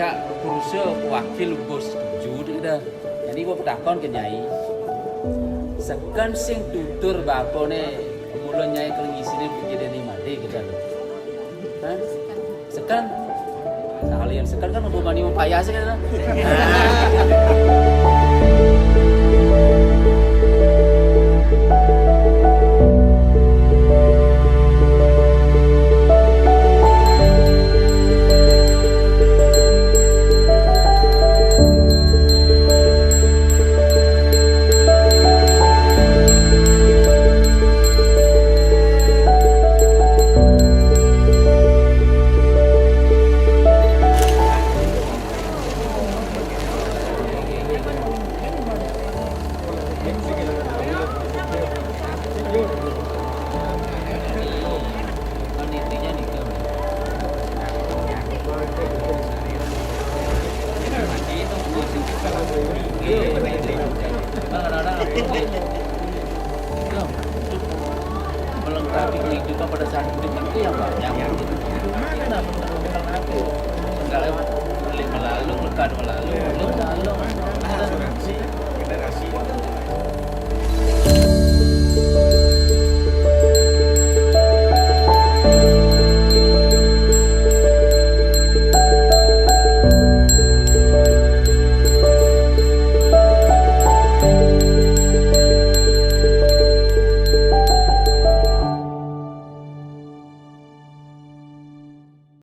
kak kurusnya wakil bos setuju dah. Jadi gua takon ke nyai. Sekan sing tutur bapone mula nyai kelengisine kejadian ini mati kita lho. Hah? Sekan kalian sekan kan membebani mempayah sih kan. Melengkapi kehidupan pada saat hidup itu yang banyak. Kenapa? Enggak lewat melalui, lekan melalui,